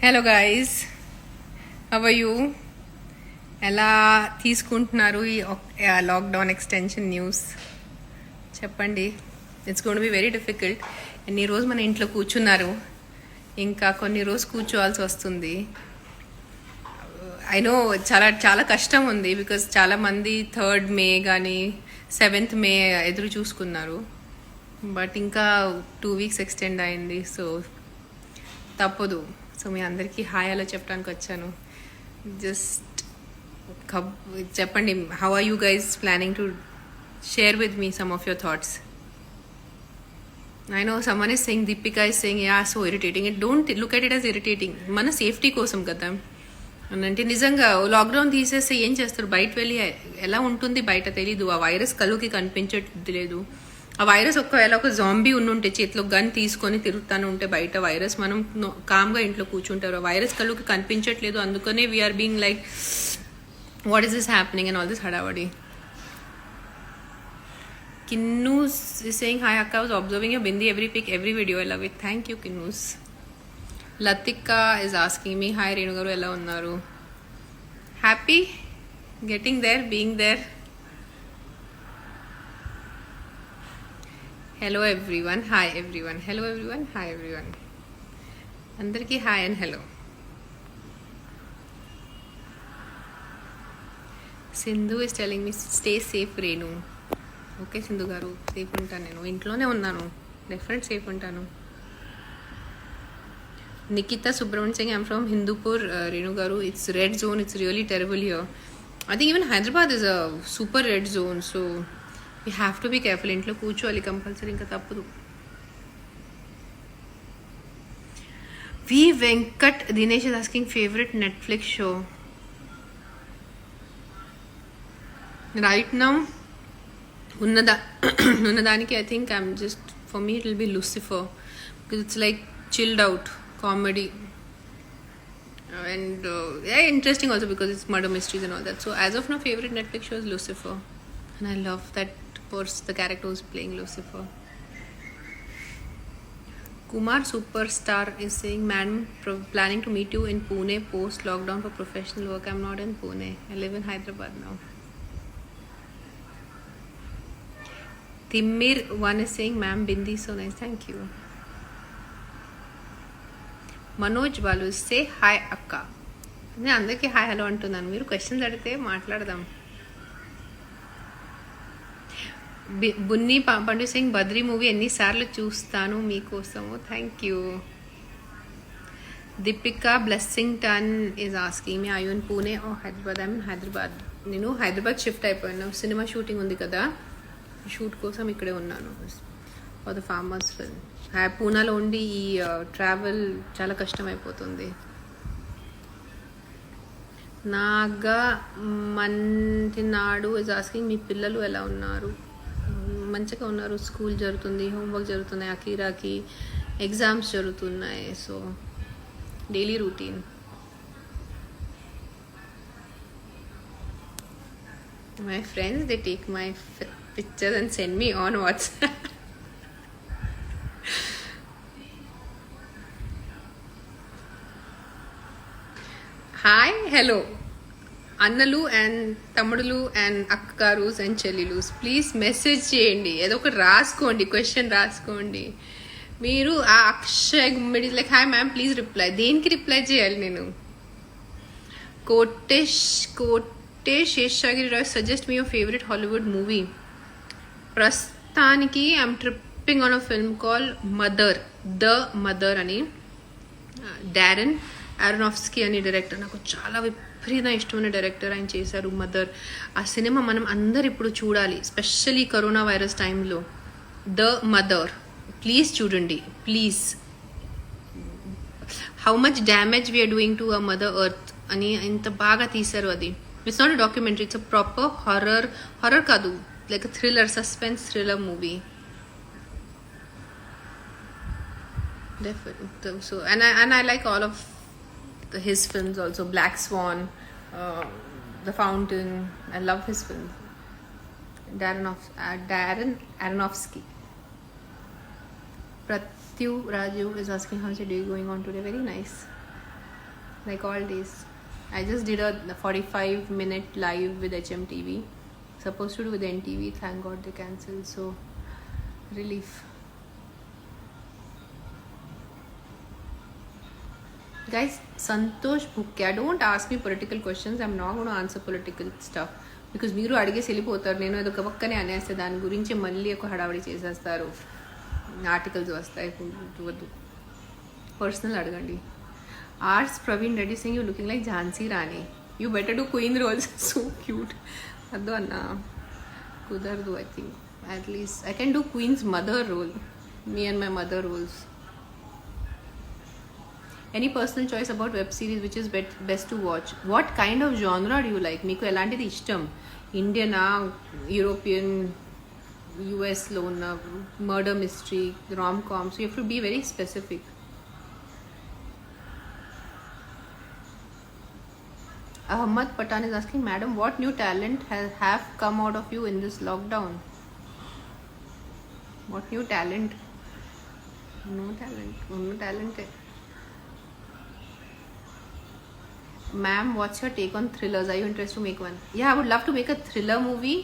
Hello guys, how are you? ఎలా తీసుకుంటున్నారు ఈ లాక్డౌన్ ఎక్స్టెన్షన్ న్యూస్? చెప్పండి. It's gonna be very difficult. ఎన్ని రోజు మన ఇంట్లో కూర్చున్నారు, ఇంకా కొన్ని రోజు కూర్చోవాల్సి వస్తుంది. ఐ నో చాలా చాలా కష్టం ఉంది, బికాజ్ చాలామంది 3rd మే కానీ 7th మే ఎదురు చూసుకున్నారు. బట్ ఇంకా 2 weeks ఎక్స్టెండ్ అయింది, సో తప్పదు. సో మీ అందరికీ హాయ్ అలా చెప్పడానికి వచ్చాను. జస్ట్ చెప్పండి, how are you guys planning to share with me some of your thoughts? I know someone is saying, Deepika is saying ya so irritating. It don't look at it as irritating. మన safety కోసం కదా. అంటే నిజంగా lockdown తీసేస్తే ఏం చేస్తారు? బయట వెళ్ళి ఎలా ఉంటుంది బయట తెలీదు. ఆ వైరస్ కళ్ళుకి కనిపించట్లేదు. ఆ వైరస్ ఒకవేళ ఒక జాంబీ ఉంటే చేతిలో గన్ తీసుకొని తిరుగుతాను ఉంటే బయట వైరస్, మనం కామ్గా ఇంట్లో కూర్చుంటారు. ఆ వైరస్ కళ్ళుకి కనిపించట్లేదు, అందుకనే we are being like what is this happening and all this హడావడి. Kinnus is saying, hi Akka, I was observing your bindi every pic, every video. I love it. Thank you, Kinnus. Latika is asking me, hi Renu garu, ella unnaru? Happy getting there, being there. Hello everyone, hi everyone. Hello everyone, hi everyone. Andarki hi and hello. Sindhu is telling me, stay safe Renu. Okay Sindhu garu, safe ఉంటాను. నేను ఇంట్లోనే ఉన్నాను, definite safe ఉంటాను. Nikhita Subrahmanyam Singh, I'm from Hindupur. Renu garu, it's red zone, it's really terrible here. I think even Hyderabad is a super red zone, so we have to be careful. ఇంట్లో కూర్చోవాలి compulsory, ఇంకా తప్పదు. V Venkat Dinesh is asking favourite Netflix show right now. ఉన్నదానికి I think I'm just, for me it will B Lucifer, because it's like chilled out comedy and interesting also because it's murder mysteries and all that. So as of now, favorite Netflix show is Lucifer, and I love that the character who's playing Lucifer. Kumar Superstar is saying, man, planning to meet you in Pune post lockdown for professional work. I'm not in Pune, I live in Hyderabad now. Timmir one is saying, ma'am, bindi so nice, thank you. Manoj Balu say hi అక్క. నేను అందరికీ hi hello అంటున్నాను, మీరు questions అడిగితే మాట్లాడదాం. బున్ని పండు Singh, Badri movie ఎన్నిసార్లు చూస్తాను మీకోసము, thank you. Deepika Blessington is asking me, I you in Pune or Hyderabad? I mean Hyderabad. నేను హైదరాబాద్ షిఫ్ట్ అయిపోయాను, సినిమా షూటింగ్ ఉంది కదా, షూట్ కోసం ఇక్కడే ఉన్నాను ఫర్ ద ఫార్మర్స్ ఫిల్మ్. పూనాలో ఉండి ఈ ట్రావెల్ చాలా కష్టం అయిపోతుంది. నాగా మంటినాడు ఇస్ ఆస్కింగ్, మీ పిల్లలు ఎలా ఉన్నారు? మంచిగా ఉన్నారు, స్కూల్ జరుగుతుంది, హోంవర్క్ జరుగుతున్నాయి, అకీరాకి ఎగ్జామ్స్ జరుగుతున్నాయి, so daily routine. My friends they take my pictures and send me on WhatsApp. Hi hello అన్నలు అండ్ తమ్ముడులు అండ్ అక్కగారుస్ అండ్ చెల్లిలుస్, ప్లీజ్ మెసేజ్ చేయండి, ఏదో ఒకటి రాసుకోండి, క్వశ్చన్ రాసుకోండి. మీరు ఆ Akshay Gummadi like hi ma'am please reply, దేనికి రిప్లై చేయాలి నేను? Kotesh Seshagiri Rai, suggest me your favourite Hollywood movie. ప్రస్తుతానికి I'm tripping on a film call mother, the mother అని. డారెన్ ఆరోనోఫ్స్కీ అని డైరెక్టర్, నాకు చాలా విపరీత ఇష్టమైన డైరెక్టర్, ఆయన చేశారు మదర్. ఆ సినిమా మనం అందరు ఇప్పుడు చూడాలి, స్పెషల్లీ కరోనా వైరస్ టైంలో. ద మదర్ ప్లీజ్ చూడండి, please. How much damage we're doing to a mother earth అని ఇంత బాగా తీశారు అది. It's not a documentary, it's a proper horror కాదు, like a thriller, suspense thriller movie. Definitely. So and I like all of his films also. Black Swan, The Fountain. I love his films. Darren Aronofsky. Pratyu Raju is asking, how's your day going on today? Very nice. like all days. I just did a 45-minute live with HMTV. Supposed to do with NTV. Thank God they cancelled. So relief. Guys, Santosh Bhukia, don't ask me political questions. I'm not going to answer political stuff. Because మీరు అడిగేసి వెళ్ళిపోతారు, నేను ఏదో పక్కనే అనేస్తే దాని గురించి మళ్ళీ ఒక హడావడి చేసేస్తారు, ఆర్టికల్స్ వస్తాయి. వద్దు, పర్సనల్ అడగండి. Arts Praveen Reddy saying you looking like Jhansi Rani, you better do queen roles. So cute. వద్దు అన్న, కుదరదు. I think at least I can do queen's mother role, me and my mother roles. Any personal choice about web series which is best to watch? What kind of genre do you like? Meeku elantidi ishtam? Indian, European, US lo unna, murder mystery, rom-com. So you have to be very specific. Ahmad Patan is asking, madam, what new talent have come out of you in this lockdown? What new talent? No talent. Ma'am, what's your take on thrillers? Are you interested to make one? Yeah, I would love to make a thriller movie,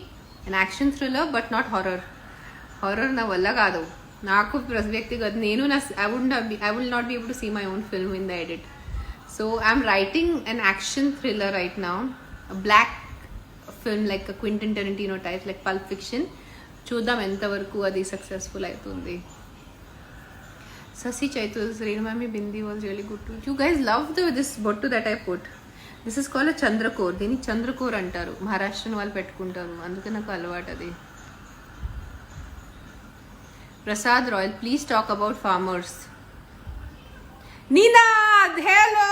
an action thriller, but not horror. Horror na valla kaadu. Naaku vyaktigat nenu na I will not be able to see my own film in the edit. So I'm writing an action thriller right now, a black film like a Quentin Tarantino type, like Pulp Fiction. Chuddam enta varaku adi successful aitundi. Sasi Chaitul, Renu Mami Bindi was really good too. You guys love this bottu that I put. This is called a Chandrakor. Dini Chandrakor antaru. Maharashtrian వాళ్ళు పెట్టుకుంటారు, అందుకే నాకు అలవాటు అది. Prasad Royal, please talk about farmers. Ninad, hello.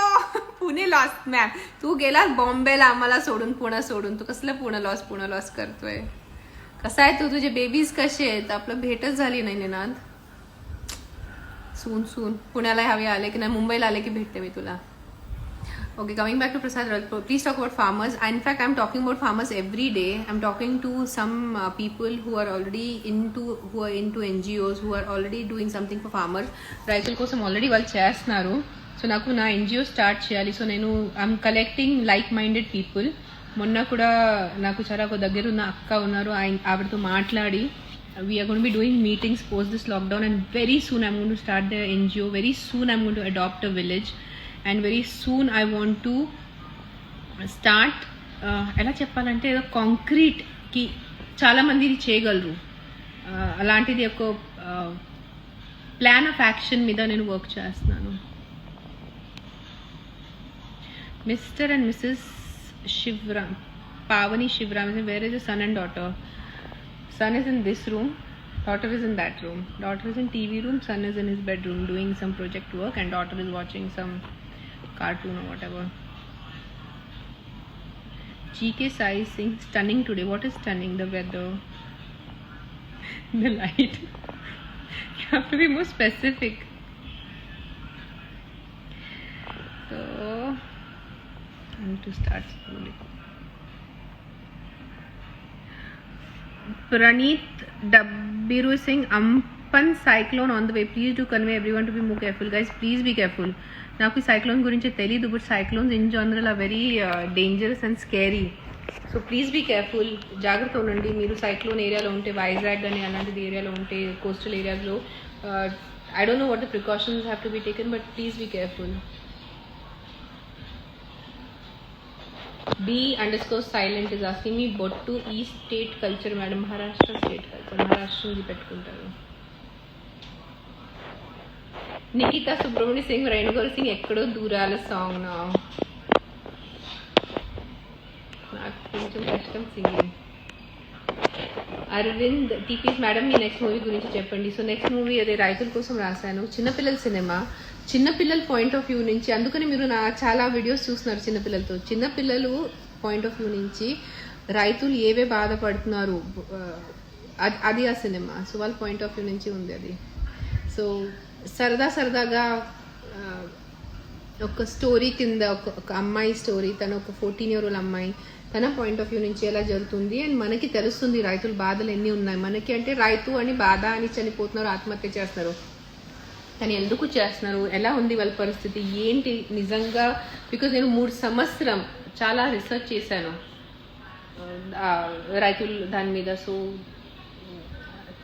Pune loss ma'am, तू गेला बॉम्बेला आम्हाला सोडून, पुणे सोडून. तू कसलं पुणे लॉस करतोय? कसा आहे तू? तुझे बेबीज कसे आहेत? आपलं भेटच झाली नाही निनाद. सून पुण्याला हवे आले की नाही, मुंबईला आले की भेटते मी तुला. Okay, coming back to Prasad, please talk about farmers. In fact, I'm talking about farmers every day. I'm talking to some people who are into NGOs, who are already doing something for farmers. రైతుల కోసం already వాళ్ళు చేస్తున్నారు. So నాకు నా NGO start చేయాలి. So నేను I'm collecting like minded people. మొన్న కూడా నాకు చాలా దగ్గర ఉన్న అక్క ఉన్నారు, ఆవిడతో మాట్లాడి we are going to be doing meetings post this lockdown, and very soon I'm going to start the NGO. Very soon I'm going to adopt a village, and very soon I want to start ఎలా చెప్పాలంటే ఏదో కాంక్రీట్కి చాలామంది ఇది చేయగలరు, అలాంటిది ఒక plan of action మీద నేను వర్క్ చేస్తున్నాను. Mister and missus Shivaram, Pavani Shivaram, where is the son and daughter? Son is in this room, daughter is in that room. Daughter is in TV room, son is in his bedroom doing some project work, and daughter is watching some cartoon or whatever. GK Sai Singh, stunning today. What is stunning? The weather, the light. You have to be more specific. So I need to start slowly. Praneet Dabbiru Singh, Ampan cyclone on the way. Please do convey everyone to be more careful. Guys, please be careful. నాకు ఈ cyclone గురించి తెలియదు, but cyclones in general are very dangerous and scary. So please be careful. జాగ్రత్త ఉండండి. మీరు cyclone ఏరియాలో ఉంటే, వైజాగ్ అని అలాంటిది ఏరియాలో ఉంటే, కోస్టల్ ఏరియాస్లో, I don't know what the precautions have to be taken, but please be careful. B_silent is asking me bottu ఈ state culture madam. Maharashtra state culture, మహారాష్ట్రది పెట్టుకుంటారు. నిఖితా సుబ్రహ్మణ్య సింగ్, రేణుగోల్ సింగ్, ఎక్కడో దూరాల సాంగ్. నాకు కొంచెం కష్టం సింగింగ్. అరవింద్ టీపీస్, మేడం మీ నెక్స్ట్ మూవీ గురించి చెప్పండి. సో నెక్స్ట్ మూవీ అదే రైతుల కోసం రాశాను, చిన్నపిల్లల సినిమా, చిన్నపిల్లల పాయింట్ ఆఫ్ వ్యూ నుంచి. అందుకని మీరు నా చాలా వీడియోస్ చూస్తున్నారు చిన్నపిల్లలతో. చిన్నపిల్లలు పాయింట్ ఆఫ్ వ్యూ నుంచి రైతులు ఏవే బాధపడుతున్నారు, అది ఆ సినిమా. సో వాళ్ళ పాయింట్ ఆఫ్ వ్యూ నుంచి ఉంది అది. సో సరదాగా ఒక స్టోరీ కింద, ఒక అమ్మాయి స్టోరీ, తను ఒక 14-year-old అమ్మాయి, తన పాయింట్ ఆఫ్ వ్యూ నుంచి ఎలా జరుగుతుంది. అండ్ మనకి తెలుస్తుంది రైతుల బాధలు ఎన్ని ఉన్నాయి మనకి. అంటే రైతు అని బాధ అని చనిపోతున్నారు, ఆత్మహత్య చేస్తున్నారు. కానీ ఎందుకు చేస్తున్నారు, ఎలా ఉంది వాళ్ళ పరిస్థితి ఏంటి నిజంగా. బికాజ్ నేను 3 సంవత్సరం చాలా రీసెర్చ్ చేశాను రైతులు దాని మీద. సో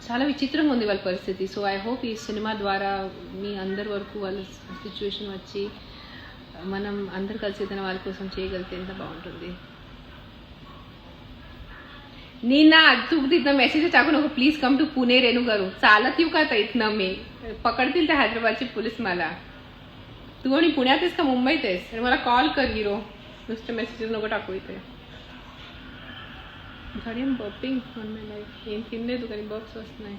చాలా విచిత్రంగా ఉంది వాళ్ళ పరిస్థితి. సో ఐ హోప్ ఈ సినిమా ద్వారా మీ అందరి వరకు వాళ్ళ సిచ్యువేషన్ వచ్చి మనం అందరు కలిసి ఏదైనా వాళ్ళ కోసం చేయగలిగితే ఎంత బాగుంటుంది. नीना तू इतना मैसेज टाकू नको please come to Pune Renu garu चालत येऊ का आता इथनं मी पकडतील त्या हैदराबादची पोलीस मला. तू आणि पुण्यात आहेस का मुंबईत आहेस आणि मला कॉल कर हिरो, नुसते मेसेजेस नको टाकू इथे. घरी am burping on my life ఏం తినలేదు కానీ బర్ప్స్ వస్తున్నాయి.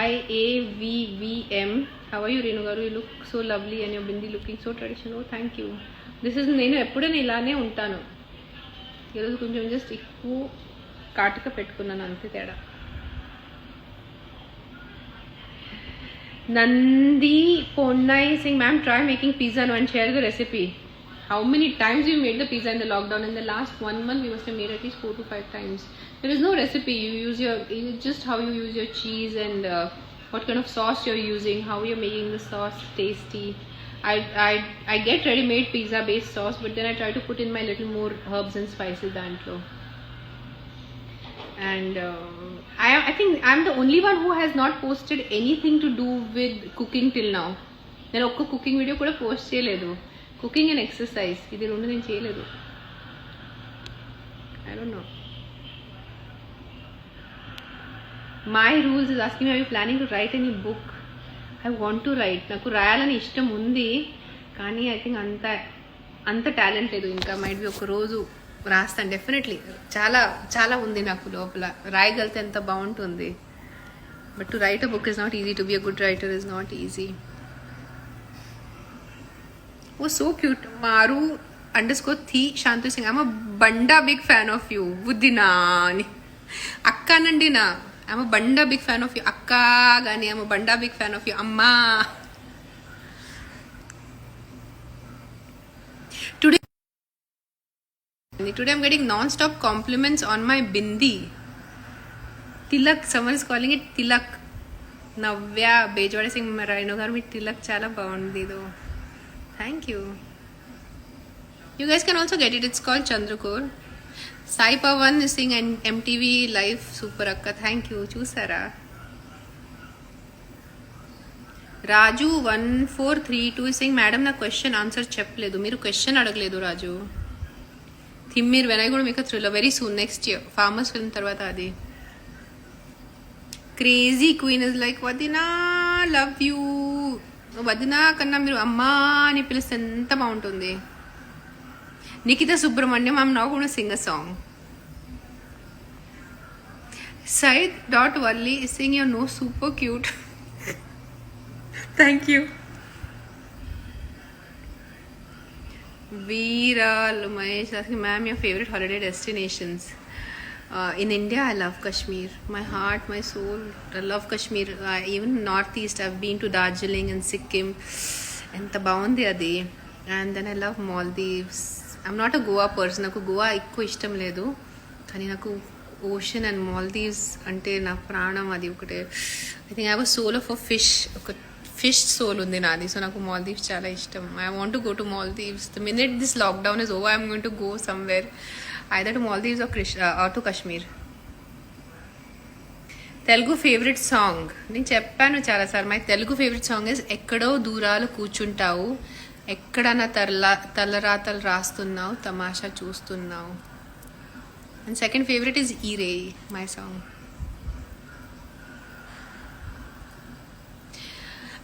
IAVVM how are you Renu garu, you look so lovely and your bindi looking so traditional. Thank you. This is నేను ఎప్పుడైనా ఇలానే ఉంటాను. ఈరోజు కొంచెం జస్ట్ ఎక్కువ కాటుక పెట్టుకున్నాను అంతే తేడా. Nandi Ponnai Singh ma'am try making pizza and share the recipe. How many times you made the pizza in the lockdown? In the last 1 month, we must have made at least 4 to 5 times. There is no recipe. You use just how you use your cheese and what kind of sauce you're using, how you're making the sauce tasty. I get ready-made pizza-based sauce, but then I try to put in my little more herbs and spices dantlo. And I think I'm the only one who has not posted anything to do with cooking till now. నేను ఒక్క cooking video కూడా post చేయలేదు. Cooking and exercise ఇది రెండు నేను చేయలేదు. I don't no. My rules is asking I you planning to right any book. I want to right. నాకు రాయాలని ఇష్టం ఉంది కానీ ఐ థింక్ అంత టాలెంట్ లేదు ఇంకా. మైట్ బి ఒక రోజు రాస్తాను డెఫినెట్లీ. చాలా చాలా ఉంది నాకు లోపల, రాయగలితే ఎంత బాగుంటుంది. But to write a book is not easy. To be a good writer is not easy. वो so cute. Maru_thi Shantu Singh. I'm a banda big fan of you. Buddhinani. Akka Nandina. I'm a banda big fan of you. Akka Gani. I'm a banda big fan of you. Amma. Today I'm getting non-stop compliments on my bindi. Tilak. Someone is calling it Tilak. Navya Bejwade Singh Marino garu me Tilak చాలా బాగుంది దో. Thank you. You guys can also get it. It's called Chandrakur. Sai Pawan is saying MTV Live Super Akka. Thank you. Chusara. Raju 1432 is saying Madam na question answer చెప్పలేదు. మీరు question అడగలేదు రాజు. థిమ్మీర్ when I going to make a thriller very soon next year. Farmers film తర్వాత అది. Crazy Queen is like Vadina love you. వదినా కన్నా మీరు అమ్మా అని పిలిస్తే ఎంత బాగుంటుంది. Nikhita Subrahmanyam I'm now gonna sing a song. Said.Valli is saying your nose super cute. Thank you. Veera Lumesh asking ma'am your favorite holiday destinations. In India, I love Kashmir. My heart, my soul, I love Kashmir. Even Northeast, I've been to Darjeeling and Sikkim. And బాగుంది అది. And then I love Maldives. I'm not a Goa person. నాకు గోవా ఎక్కువ ఇష్టం లేదు. కానీ నాకు ocean and Maldives అంటే నా ప్రాణం. అది ఒకటే. I think I have a soul of a fish. ఒక ఫిష్ సోల్ ఉంది నాది. సో నాకు మాల్దీవ్స్ చాలా ఇష్టం. I want to go to Maldives. The minute this lockdown is over I'm going to go somewhere. Either to Maldives or to Kashmir. Telugu favorite song. నేను చెప్పాను చాలాసార్లు. My Telugu favourite song is ఎక్కడో దూరాలు కూర్చుంటావు, ఎక్కడన్నా తలరాతలు రాస్తున్నావు, తమాషా చూస్తున్నావు. అండ్ సెకండ్ ఫేవరెట్ ఇస్ ఈరే my song.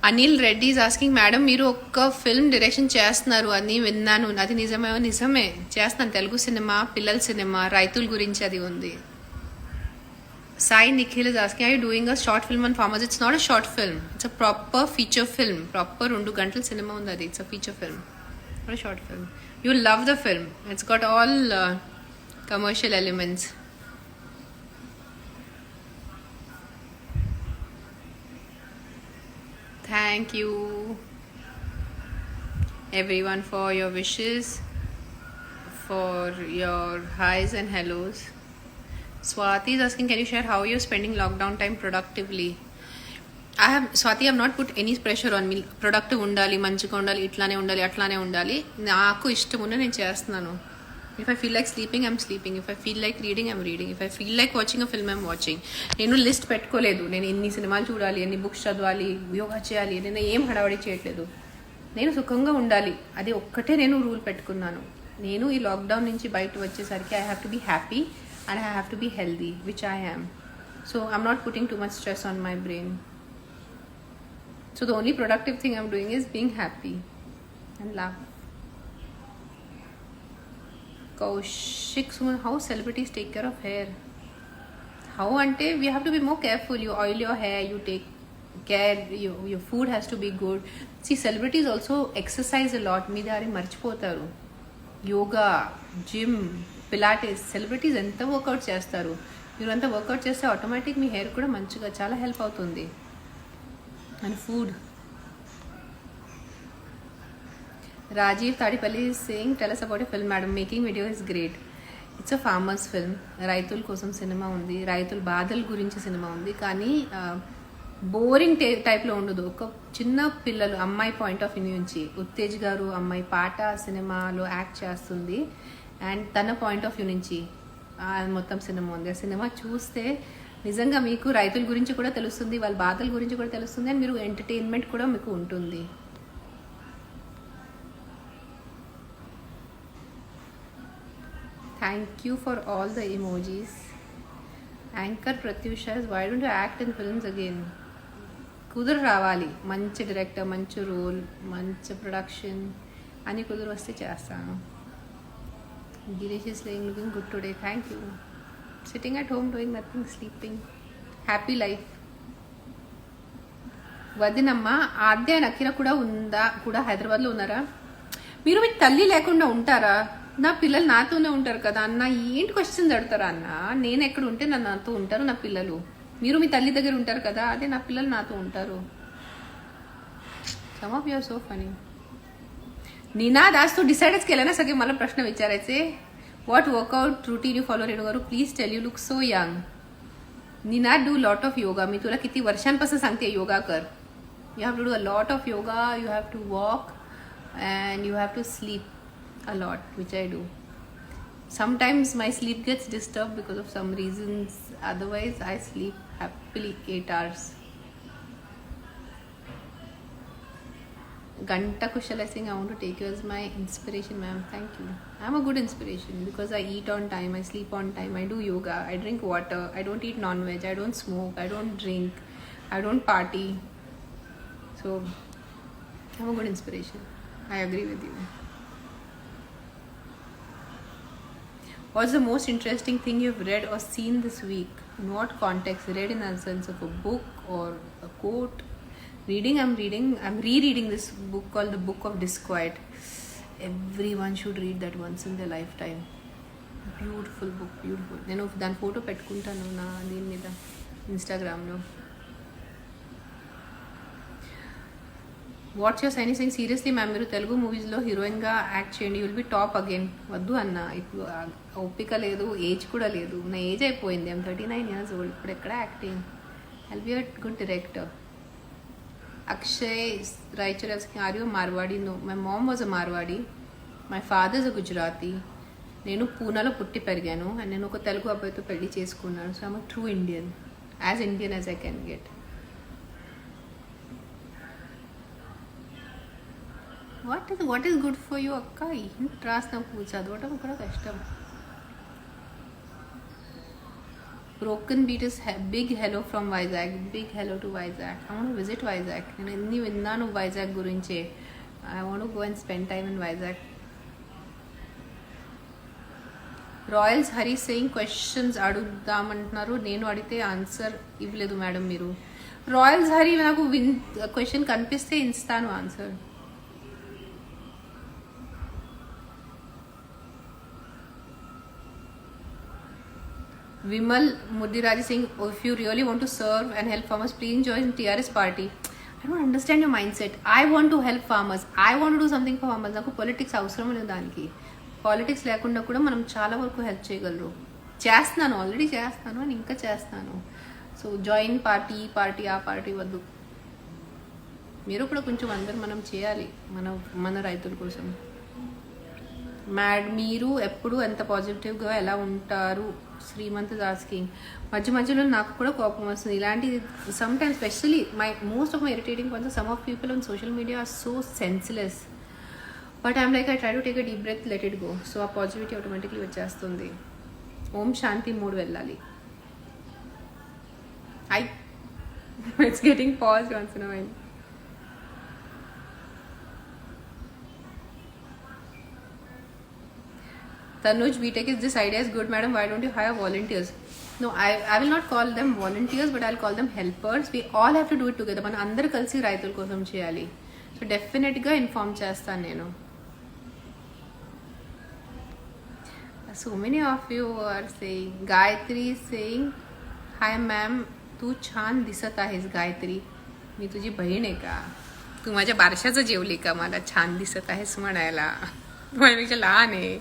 Anil Reddy is asking madam మీరు ఒక్క ఫిల్మ్ డైరెక్షన్ చేస్తున్నారు అని విన్నాను, అది నిజమే? నిజమే చేస్తాను. తెలుగు సినిమా, పిల్లల సినిమా, రైతుల గురించి అది ఉంది. Sai Nikhil is asking I you doing a short film on farmers. It's not a short film, it's a proper feature film. Proper 2 గంటల సినిమా ఉంది అది. It's a feature film, not a short film. You will love the film. It's got all commercial elements. Thank you everyone for your wishes, for your highs and hellos. Swati is asking can you share how you're spending lockdown time productively? Swathi I not put any pressure on me. Productive ఉండాలి, మంచిగా ఉండాలి, ఇట్లానే ఉండాలి, అట్లానే ఉండాలి. నాకు ఇష్టం ఉన్న నేను చేస్తున్నాను. If I feel like sleeping I'm sleeping, if I feel like reading I'm reading, if I feel like watching a film I'm watching. నేను లిస్ట్ పెట్టుకోలేదు, నేను ఎన్ని సినిమాలు చూడాలి, ఎన్ని బుక్స్ చదవాలి, యోగా చేయాలి, నేను ఏం హడావడి చేయట్లేదు. నేను సుఖంగా ఉండాలి, అది ఒక్కటే నేను రూల్ పెట్టుకున్నాను. నేను ఈ లాక్డౌన్ నుంచి బయట వచ్చేసరికి I have to be happy and I have to be healthy, which I am. So I'm not putting too much stress on my brain. So the only productive thing I'm doing is being happy and laugh. Kaushik Suman, how celebrities take care of hair? How ante we have to be more careful. You oil your hair, you take care, your food has to be good. See, celebrities also exercise a lot. మీ దారి మర్చిపోతారు. Yoga, gym, Pilates, celebrities ఎంత work out చేస్తారు. మీరు అంతా work out చేస్తే automatic మీ hair కూడా మంచిగా చాలా హెల్ప్ అవుతుంది. And food. Rajiv Tadipalli is saying, tell us about your film, madam. Making video is great. It's a farmer's film. రైతుల కోసం సినిమా ఉంది, రైతుల బాధల గురించి సినిమా ఉంది. కానీ బోరింగ్ టైప్లో ఉండదు. ఒక చిన్న పిల్లలు అమ్మాయి పాయింట్ ఆఫ్ వ్యూ నుంచి ఉత్తేజ్ గారు అమ్మాయి పాట సినిమాలో యాక్ట్ చేస్తుంది. అండ్ తన పాయింట్ ఆఫ్ వ్యూ నుంచి మొత్తం సినిమా ఉంది. ఆ సినిమా చూస్తే నిజంగా మీకు రైతుల గురించి కూడా తెలుస్తుంది, వాళ్ళ బాధల గురించి కూడా తెలుస్తుంది, అండ్ మీరు ఎంటర్టైన్మెంట్ కూడా మీకు ఉంటుంది. Thank you for all the emojis. Anchor Pratyusha, why don't you act in films again? కుదురు రావాలి, మంచి డైరెక్టర్, మంచి రోల్, మంచి ప్రొడక్షన్ అని కుదురు వస్తే చేస్తాను. Girish is saying looking good today. Thank you. Sitting at home doing nothing, sleeping, happy life. వదినమ్మ ఆద్య నకిర కూడా హైదరాబాద్లో ఉన్నారా? మీరు మీ తల్లి లేకుండా ఉంటారా? నా పిల్లలు నాతోనే ఉంటారు కదా అన్న. ఏంటి క్వశ్చన్స్ అడుగుతారా అన్న? నేను ఎక్కడ ఉంటే నాతో ఉంటారు నా పిల్లలు. మీరు మీ తల్లి దగ్గర ఉంటారు కదా, అదే నా పిల్లలు నాతో ఉంటారు. Some of you are so funny. Ninad आज तो डिसाइडच केलं ना सगळे. मला प्रश्न विचारायचे. What workout routine you follow, Renu garu? Please tell, you look so young. Ninad do lot of yoga. मी तुला किती वर्षांपासून सांगते योगा कर. You have to do a lot of yoga, you have to walk and you have to sleep a lot, which I do. Sometimes my sleep gets disturbed because of some reasons. Otherwise I sleep happily 8 hours. Ganta Kushala Singh, I want to take you as my inspiration, ma'am. Thank you. I'm a good inspiration because I eat on time, I sleep on time, I do yoga, I drink water, I don't eat non-veg, I don't smoke, I don't drink, I don't party. So, I'm a good inspiration. I agree with you. What's the most interesting thing you've read or seen this week? In what context? Read in the sense of a book or a quote? Reading, I'm rereading this book called The Book of Disquiet. Everyone should read that once in their lifetime. Beautiful book, beautiful. నేను దాని photo పెట్టుకుంటాను నా దీని మీద ఇన్స్టాగ్రామ్లో. What's your signing saying? Seriously ma'am, మీరు తెలుగు మూవీస్లో హీరోయిన్గా యాక్ట్ చేయండి, యుల్ బి టాప్ అగైన్. వద్దు అన్న, ఇప్పుడు ఓపిక లేదు, ఏజ్ కూడా లేదు. నా ఏజ్ అయిపోయింది, ఐమ్ 39 years old. ఇప్పుడు ఎక్కడ acting? I'll be a good director. Akshay Raichur asking, are you a Marwadi? No, my mom was a Marwadi. My father is a Gujarati. నేను పూనాలో పుట్టి పెరిగాను అండ్ నేను ఒక తెలుగు అబ్బాయితో పెళ్లి చేసుకున్నాను. So I'm a true Indian, as Indian as I can get. What is good for you అక్క? ఇంట్ రాసినప్పుడు చదవటం కూడా కష్టం. Broken Beat is big hello from Vizag. Big hello to Vizag. I want to visit Vizag. నేను ఎన్ని విన్నాను వైజాగ్ గురించే. I want to go and spend time in Vizag. Royals Hari saying questions అడుగుదామంటున్నారు. నేను అడిగితే ఆన్సర్ ఇవ్వలేదు మేడం మీరు. రాయల్స్ హరి, నాకు క్వశ్చన్ కనిపిస్తే ఇస్తాను answer. Vimal Mudiraji saying, if you really want to serve and help farmers, please join TRS party. I don't understand your mindset. I want to help farmers. I want to do something for farmers. నాకు politics అవసరం లేదు దానికి. Politics లేకుండా కూడా మనం చాలా వరకు help చేయగలరు. చేస్తున్నాను, ఆల్రెడీ చేస్తాను అని ఇంకా చేస్తాను. సో జాయిన్ పార్టీ ఆ పార్టీ వద్దు. మీరు కూడా కొంచెం అందరు మనం చేయాలి మన మన రైతుల కోసం. మీరు ఎప్పుడు ఎంత పాజిటివ్గా ఎలా ఉంటారు? శ్రీమంత్ ఆస్కింగ్. మధ్యలో నాకు కూడా కోపం వస్తుంది ఇలాంటి sometimes, specially most of my irritating points, some of people on social media are so senseless. But I'm like, I try to take a deep breath, let it go. So ఆ positivity automatically వచ్చేస్తుంది. ఓం శాంతి mood వెళ్ళాలి. It's getting pause once in a while. Tanuj, BTech is this idea is good, madam. Why don't you hire volunteers? No, I will not call them volunteers, but I'll call them helpers. We all have to do it together. మన అందరు కలిసి రైతుల కోసం చేయాలి. So డెఫినెట్గా inform చేస్తాను నేను. So many of you are saying, Gayatri is saying, hi ma'am, तू छान दिसत आहेस गायत्री. मी तुझी बहीण आहे का? तू माझ्या बारशाचं जेवली का मला छान दिसत आहेस म्हणायला? तू माझ्यापेक्षा लहान आहे.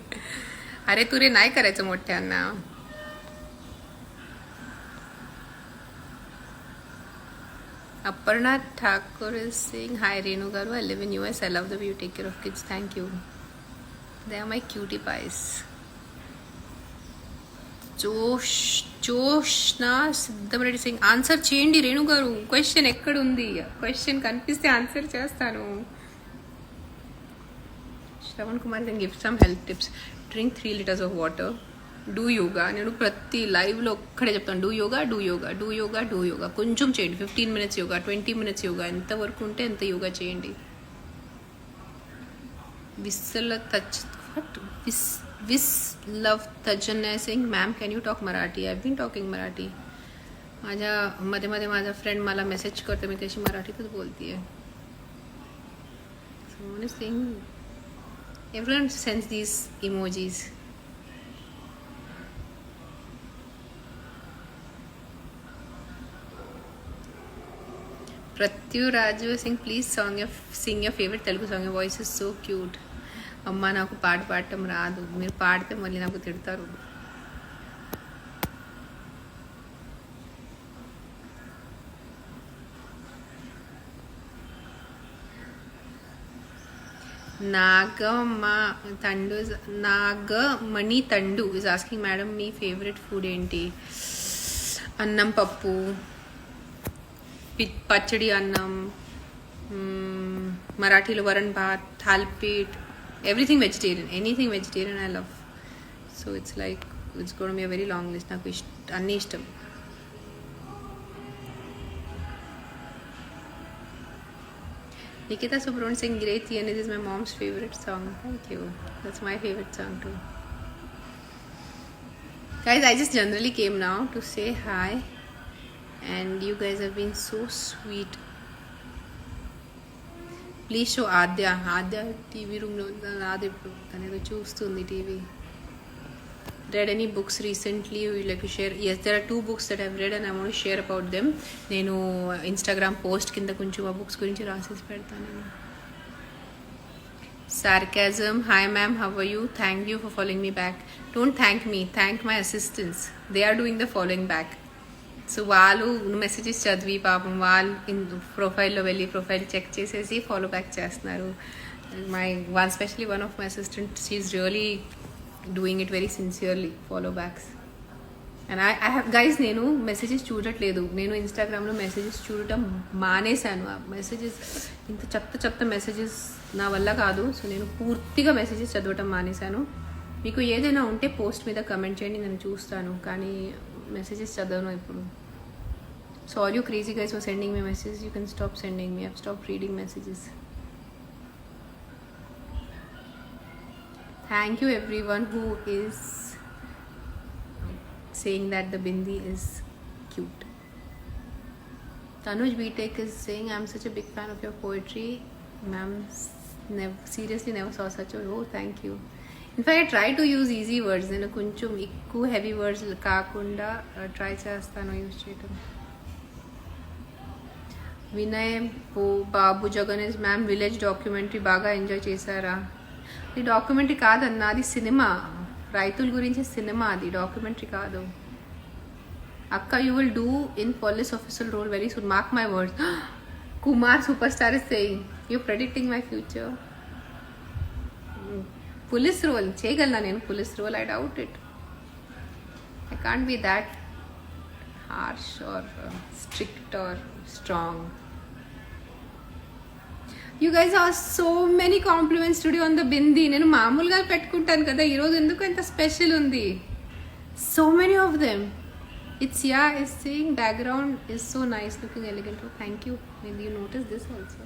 अरे तुरे नाही करायचं मोठ्यांना. Aparna Thakur is saying, hi Renu Garu, I live in US, I love the way you take care of kids, thank you. They are my cutie pies. Joshna Siddhamreddy saying, answer చేయండి రేణు గారు, question ఎక్కడుంది? Question కనిపిస్తే answer చేస్తాను. Shravan Kumar then give some health tips. Drink 3 liters of water. Do yoga. నేను ప్రతి లైవ్లో ఒక్కడే చెప్తాను, do yoga do yoga do yoga do yoga. కొంచెం చేయండి, 15 minutes యోగా, 20 minutes యోగా, ఎంతవరకు ఉంటే ఎంత యోగా చేయండి. विस लव तजन्या Singh, ma'am can you talk Marathi? I been talking Marathi. माझ्या मध्ये मध्ये माझा फ्रेंड मला मेसेज करते, मी त्याशी मराठीतच बोलते आहे. Soni Singh, everyone sends these emojis. Pratyu Raju Singh, please sing your favorite Telugu song. Your voice is so cute. అమ్మ నాకు పాట పాడటం రాదు, మీరు పాడితే మళ్ళీ నాకు తిడతారు. Nagamani Tandu is asking, madam మీ ఫేవరెట్ ఫుడ్ ఏంటి? అన్నం పప్పు, పచ్చడి అన్నం, మరాఠీలో వరణ్ భాత్, థాల్పీట్, everything vegetarian, anything vegetarian I love. So it's like, it's going to be a very long list. నాకు అన్నీ ఇష్టం. Nikita Subramanian saying, great Ian, this is my mom's favorite song. Thank you. That's my favorite song too. Guys, I just generally came now to say hi, and you guys have been so sweet. Please show Aadya TV రూమ్లో రాదు ఇప్పుడు, తనేదో చూస్తుంది TV. Read any books recently you like to share? Yes, there are 2 books that I've read and I want to share about them. నేను Instagram post కింద కొంచెం ఆ books గురించి రాసేసి పెడతాను నేను. Sarcasm, hi ma'am, how are you? Thank you for following me back. Don't thank me, thank my assistants. They are doing the following back. So వాళ్ళు messages చదివి పాపం వాళ్ళు ప్రొఫైల్లో వెళ్ళి ప్రొఫైల్ చెక్ చేసేసి ఫాలో బ్యాక్ చేస్తున్నారు. Especially one of my assistant, she is really doing it very sincerely, follow backs. And I have guys, నేను messages చూడట్లేదు, నేను ఇన్స్టాగ్రామ్లో మెసేజెస్ చూడటం మానేశాను. ఆ మెసేజెస్ ఇంత చెత్త మెసేజెస్ నా వల్ల కాదు. సో నేను పూర్తిగా మెసేజెస్ చదవటం మానేశాను. మీకు ఏదైనా ఉంటే పోస్ట్ మీద కమెంట్ చేయండి, నేను చూస్తాను, కానీ మెసేజెస్ చదవను ఇప్పుడు. So all you crazy guys for sending me message, you can stop sending me. I have stop reading messages. Thank you everyone who is saying that the bindi is cute. Tanuj BTech is saying, I'm such a big fan of your poetry. Ma'am, seriously never saw such a... Oh, thank you. In fact, I try to use easy words. నేను కొంచెం ఎక్కువ heavy words కాకుండా try చేస్తాను use చేయటం. వినయ్ బాబు జగనేష్, ma'am village documentary బాగా enjoy చేశారా? ఇది documentary కాదన్నా, అది సినిమా, రైతుల గురించి సినిమా, అది డాక్యుమెంటరీ కాదు. అక్క, you will do in police officer role very soon, mark my words. Kumar Superstar is saying, you're predicting my future. Police role. చేయగలనా నేను police role? I doubt it. I can't be that harsh or strict or strong. You guys are so many compliments today on the bindi. నేను మామూలుగా పెట్టుకుంటాను కదా, ఈరోజు ఎందుకు ఎంత special ఉంది? So many of them. It's saying background is so nice, looking elegant. Oh, thank you. Maybe you noticed this also.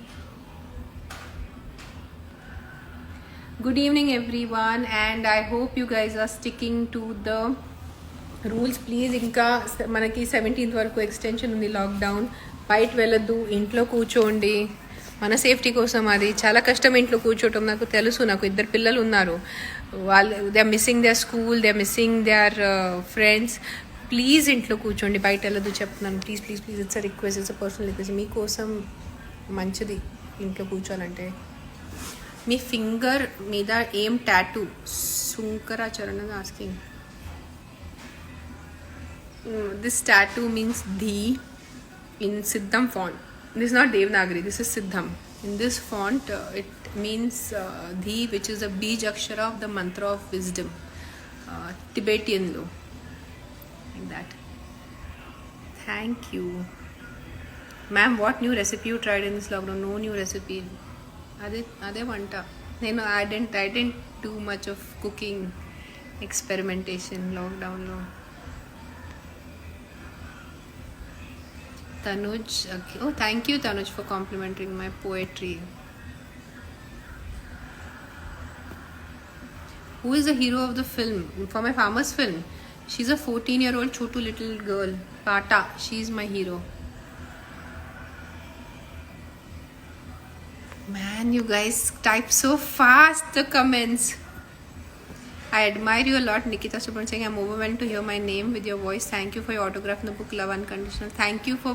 Good evening everyone, and I hope you guys are sticking to the rules. Please, ఇంకా మనకి 17th వరకు extension ఉంది lockdown. బయట వెళ్ళొద్దు, ఇంట్లో కూర్చోండి. మన safety కోసం అది చాలా కష్టం ఇంట్లో కూర్చోవటం. నాకు తెలుసు, నాకు 2 పిల్లలు ఉన్నారు. వాళ్ళు they are missing their school, they are missing their friends. Please ఇంట్లో కూర్చోండి, బయట వెళ్ళదు చెప్తున్నాను. Please please please, it's a request, it's a personal request. మీకోసం మంచిది ఇంట్లో కూర్చోాలంటే. మీ ఫింగర్ మీద ఏం tattoo? Shankaracharana asking. This tattoo means ధీ in Siddham font. This is not Devanagari, this is Siddham. In this font, it means Dhi, which is a Bij Akshara of the mantra of wisdom. Tibetan lo. Like that. Thank you. Ma'am, what new recipe you tried in this lockdown? No new recipe. Ade vanta. I didn't do much of cooking experimentation lockdown lo. Tanuj, okay. Oh, thank you Tanuj for complimenting my poetry. Who is the hero of the film? For my farmer's film, she's a 14-year-old chotu little girl, Pata. She's my hero. Man, you guys type so fast the comments. I admire you a lot. Nikita Subban saying, I'm overwhelmed to hear my name with your voice. Thank you for your autograph in the book Love Unconditional. Thank you for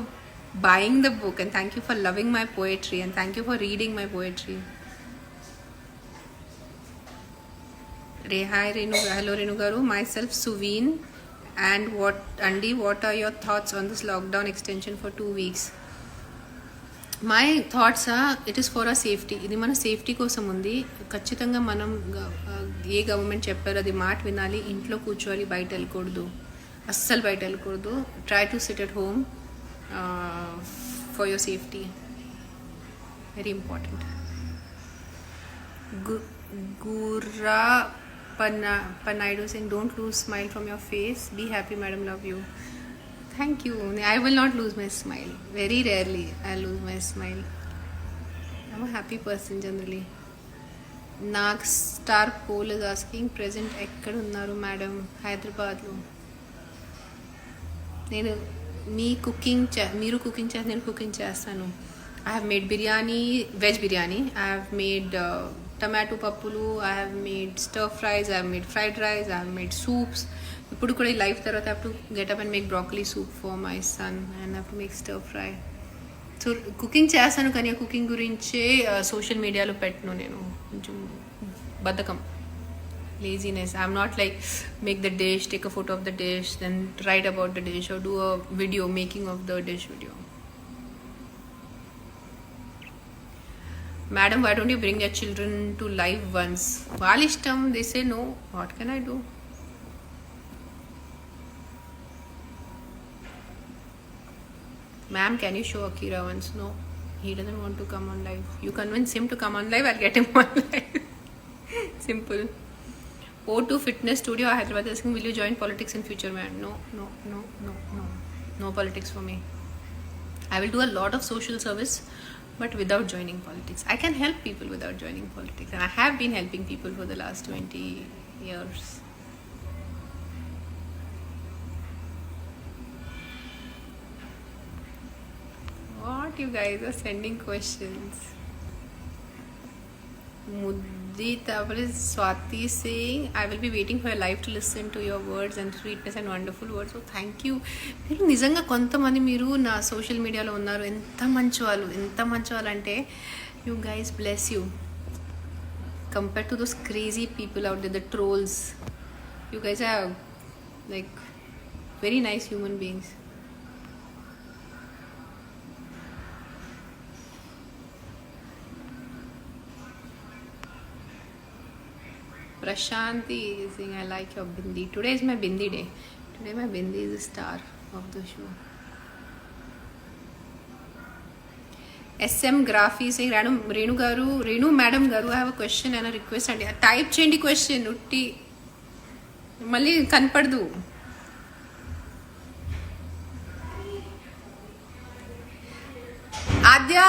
buying the book, and thank you for loving my poetry, and thank you for reading my poetry. Hi Renu, hello Renu garu. Myself Suveen, and what are your thoughts on this lockdown extension for 2 weeks? My thoughts are, it is for our safety. ఇది మన safety కోసం ఉంది. ఖచ్చితంగా మనం ఏ government చెప్పారో అది మాట వినాలి. ఇంట్లో కూర్చోవాలి, బయట వెళ్ళకూడదు, అస్సలు బయట వెళ్ళకూడదు. Try to SIT at home for your safety. Very important. Gura Panaidu saying, don't lose smile from your face. Be happy, madam, love you. Thank you. I will not lose my smile. Very rarely I lose my smile. I'm a happy person generally. Nag Star Pole is asking, present ekkada unnaru madam? Hyderabad lo. నేను మీరు cooking చేస్తే నేను cooking చేస్తాను. I have made biryani, veg biryani. I have made tomato పప్పులు. I have made stir fries. I have made fried rice. I have made soups. ఇప్పుడు కూడా ఈ life తర్వాత I have to get up and make broccoli soup for my son, and I have to make stir fry. So cooking చేస్తాను, కానీ ఆ cooking గురించే social మీడియాలో పెట్టను. నేను కొంచెం బద్ధకం, laziness. I'm not like make the dish, take a photo of the dish, then write about the dish, or do a video making of the dish video. Madam, why don't you bring your children to live once? Valishtam, they say no. What can I do? Ma'am, can you show Akira once? No, he doesn't want to come on live. You convince him to come on live, I'll get him on live. Simple. O2 Fitness Studio Hyderabad asking, will you join politics in future, man? No politics for me. I will do a lot of social service, but without joining politics. I can help people without joining politics, and I have been helping people for the last 20 years. What, you guys are sending questions. Swati saying, I will be waiting for your life to listen to your words and sweetness and wonderful words. So thank you. మీరు నిజంగా కొంతమంది మీరు నా social మీడియాలో ఉన్నారు, ఎంత మంచి వాళ్ళు అంటే, you guys bless you. Compared to those crazy people out there, the trolls, you guys are like very nice human beings. Prashanti is saying, I like your bindi. Today is my bindi day. Today my bindi is the star of the show. SM Graphy saying, Renu Garu, Renu Madam Garu, I have a question and a request. And type change question. Utti. Mali kanpaddu. Adya,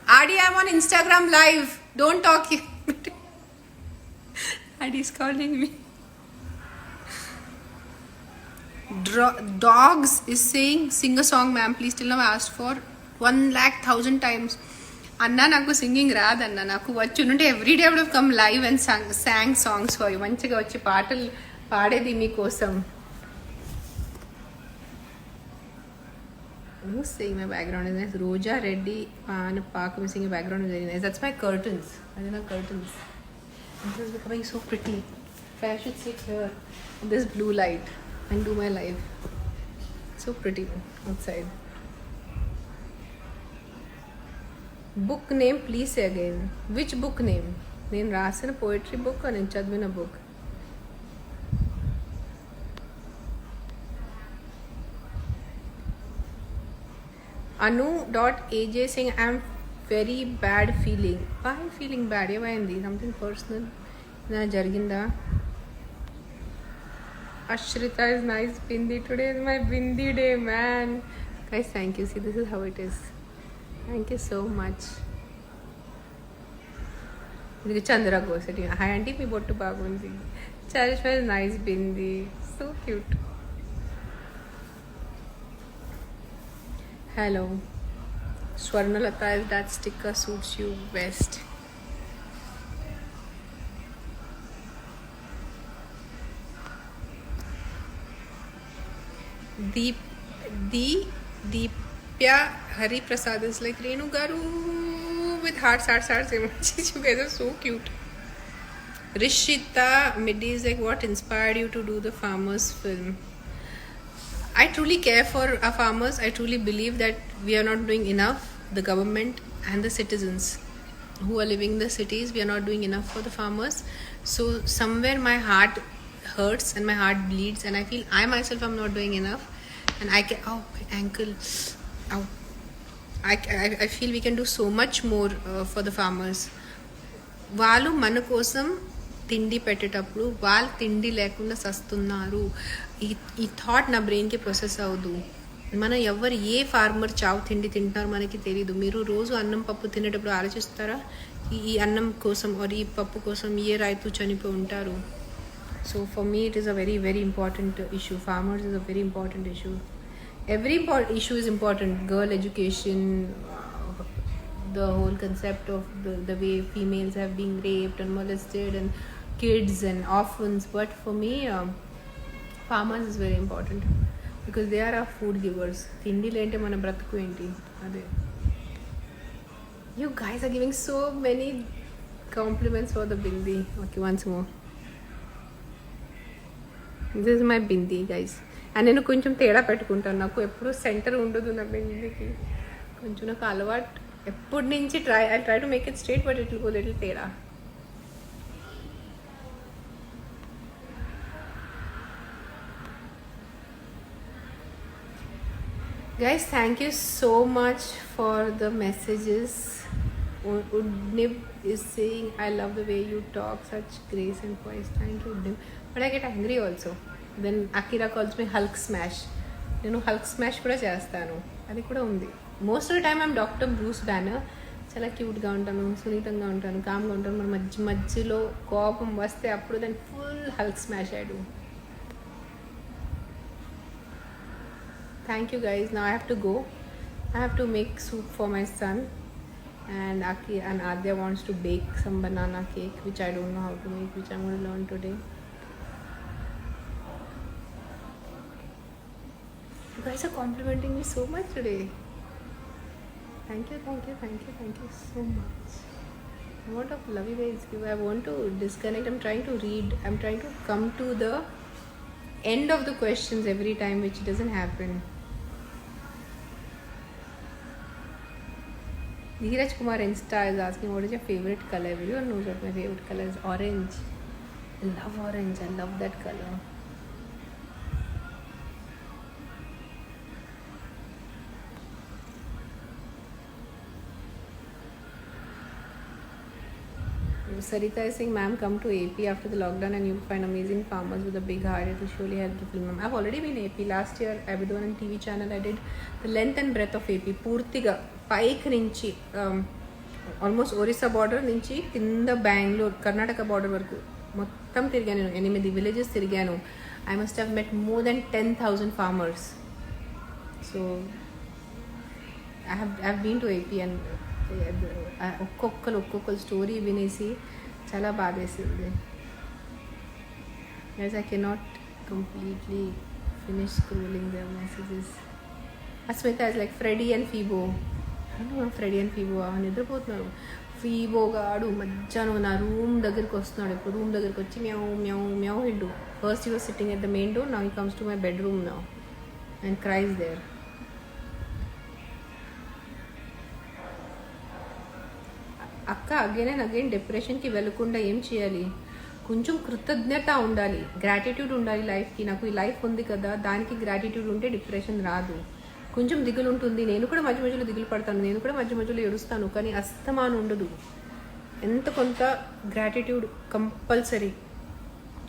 Adi, I'm on Instagram live. Don't talk. Adi's calling me. Dogs is saying, sing a song, ma'am. Please till now asked for 1,00,000 times. Anna, naku singing raad Anna. Naku vachununte every day I would have come live and sang songs for you. Manchiga vachi paatal paadedi mee kosam. Who's saying my background is nice? Roja Reddy and Park is saying your background is very nice. That's my curtains. I don't know curtains. This is becoming so pretty. If I should sit here in this blue light and do my live. So pretty outside. Book name, please say again. Which book name? Name Rasan a poetry book or in Chadwin a book? Anu.aj saying I'm very bad feeling. Why am I feeling bad? Something personal. Na Jarginda. Ashrita is nice bindi. Today is my bindi day, man. Guys, thank you. See, this is how it is. Thank you so much. Chandra goes at you. Hi, auntie. Me bottu bagundi. Charishma is nice bindi. So cute. Hello. Swarnalata, if that sticker suits you best. Deepya Hari Prasad is like Renu Garu with hearts emojis. You guys are so cute. Rishita Midi is like, what inspired you to do the farmers film? I truly care for our farmers. I truly believe that we are not doing enough, the government and the citizens who are living in the cities, we are not doing enough for the farmers. So somewhere my heart hurts and my heart bleeds and I feel I myself am not doing enough. And I can, oh, my ankle, ow. I feel we can do so much more for the farmers. వాళ్ళు మన కోసం తిండి పెట్టేటప్పుడు వాళ్ళు తిండి లేకుండా సస్తున్నారు. ఈ thought నా బ్రెయిన్కి ప్రాసెస్ అవ్వదు. మనం ఎవరు ఏ ఫార్మర్ చావు తిండి తింటున్నారు మనకి తెలియదు. మీరు రోజు అన్నం పప్పు తినేటప్పుడు ఆలోచిస్తారా ఈ అన్నం కోసం ఆర్ ఈ పప్పు కోసం ఏ రైతు చనిపోయి ఉంటారు. So for me it is a very very important issue. Farmers is a very important issue. Every issue is important. Girl education, the whole concept of the way females have been raped and molested and kids and orphans. But for me farmers is very important because they are our food givers. Tindi lente mana bratuku enti ade. You guys are giving so many compliments for the bindi. Okay, once more. This is my bindi, guys. And నేను కొంచెం తేడా పెట్టుకుంటాను. నాకు ఎప్పుడు centre ఉండదు నా బిందీకి. కొంచెం నాకు అలవాటు ఎప్పటి నుంచి I try to make it straight but it will go little తేడా. Guys, thank you so much for the messages. Udnib is saying, I love the way you talk, such grace and voice. Thank you, Udnib. But I get angry also. Then Akira calls me Hulk Smash. నేను Hulk smash కూడా చేస్తాను, అది కూడా ఉంది. Most of the time I'm doctor Bruce banner. చాలా క్యూట్గా ఉంటాను, సున్నితంగా ఉంటాను, కామ్గా ఉంటాను. మన మధ్యలో కోపం వస్తే అప్పుడు దాన్ని ఫుల్ హల్క్ స్మాష్ అయ్యాడు. Thank you guys. Now I have to go. I have to make soup for my son. And Aki and Adya wants to bake some banana cake, which I don't know how to make, which I'm going to learn today. You guys are complimenting me so much today. Thank you so much. What of lovey ways give. I want to disconnect. I'm trying to read. I'm trying to come to the end of the questions every time, which doesn't happen. Dheeraj Kumar Insta is asking, what is your favorite color? Everyone knows what my favorite color is. Orange. I love orange. I love that color. Sarita is saying, ma'am, come to AP after the lockdown and you'll find amazing farmers with a big heart. It will surely help to film. I've already been AP. Last year, Abidwan TV channel, I did the length and breadth of AP. పూర్తిగా పైకి నుంచి almost Orissa border నుంచి కింద Bengaluru Karnataka border వరకు మొత్తం తిరిగాను. 8 villages తిరిగాను. I must have met more than 10,000 farmers. So I've been to AP and ఒక్కొక్కరు స్టోరీ వినేసి చాలా బాధేసింది. Guys, I cannot completely finish scrolling their messages. Asmita is like Freddy and Fibo. I don't know Freddy and Fibo నిద్రపోతున్నారు. ఫీబో గాడు మధ్యాహ్నం నా room దగ్గరికి వస్తున్నాడు. ఇప్పుడు రూమ్ దగ్గరికి వచ్చి మ్యావ్ మ్యావ్ మ్యావ్ హిండు. First he was sitting at the main door, now he comes to my bedroom now and cries there. అక్క అగైన్ అండ్ అగైన్ డిప్రెషన్కి వెళ్ళకుండా ఏం చేయాలి? కొంచెం కృతజ్ఞత ఉండాలి, గ్రాటిట్యూడ్ ఉండాలి లైఫ్కి. నాకు ఈ లైఫ్ ఉంది కదా, దానికి గ్రాటిట్యూడ్ ఉంటే డిప్రెషన్ రాదు. కొంచెం దిగులు ఉంటుంది, నేను కూడా మధ్య మధ్యలో దిగులు పడతాను, నేను కూడా మధ్య మధ్యలో ఏడుస్తాను, కానీ అస్తమానం ఉండదు. ఎంత కొంత గ్రాటిట్యూడ్ కంపల్సరీ.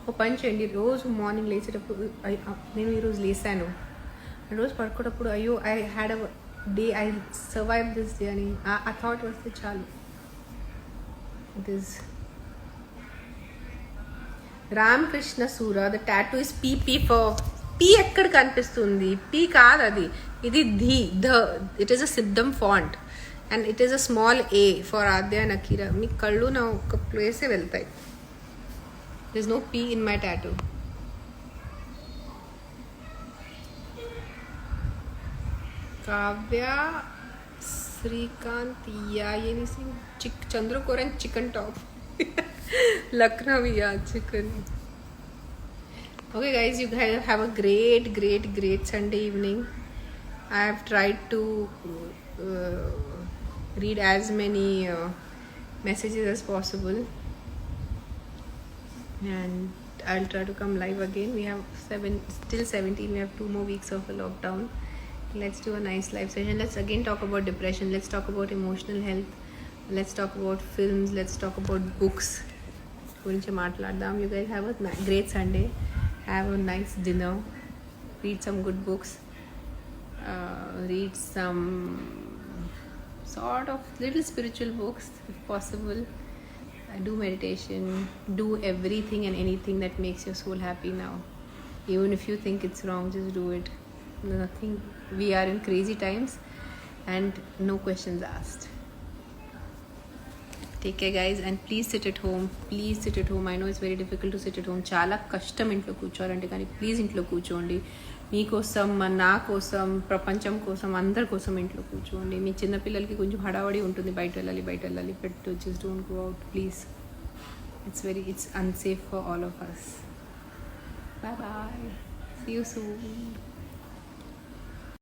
ఒక పని చేయండి, రోజు మార్నింగ్ లేచేటప్పుడు నేను ఈరోజు లేసాను, రోజు పడుకోటప్పుడు అయ్యో I had a day, I survive this day అని ఆ థాట్ వస్తే చాలు. It is Ramkrishna Sura. The tattoo is PP for P. ఎక్కడ కనిపిస్తుంది? P కాదు అది, ఇది the. It is a Siddham font and it is a small A for Adya and Akira. మీ కళ్ళు నా ఒక ప్లేసే వెళ్తాయి. There is no P in my tattoo. Kavya Srikanth యాయని సింగ్ చంద్రకోరన్ chicken top Lucknowi chicken. Okay guys, you guys have a great Sunday evening. I have tried to read as many messages as possible and I'll try to come live again. We have still 17, we have 2 more weeks of the lockdown. Let's do a nice live session. Let's again talk about depression. Let's talk about emotional health. Let's talk about films. Let's talk about books. గురించి మాట్లాడదాం. You guys have a great Sunday. Have a nice dinner. Read some good books. Read some sort of little spiritual books if possible. Do meditation. Do everything and anything that makes your soul happy now. Even if you think it's wrong, just do it. Nothing. We are in crazy times and no questions asked. Take care guys and please sit at home. I know it's very difficult to sit at home. చాలా కష్టం ఇంట్లో కూర్చోవాలంటే, కానీ please ఇంట్లో కూర్చోండి. మీకోసం, నా కోసం, ప్రపంచం కోసం, అందరి కోసం ఇంట్లో కూర్చోండి. మీ చిన్నపిల్లలకి కొంచెం హడావడి ఉంటుంది, బయట వెళ్ళాలి, but just don't go out please. It's unsafe for all of us. Bye bye. See you soon.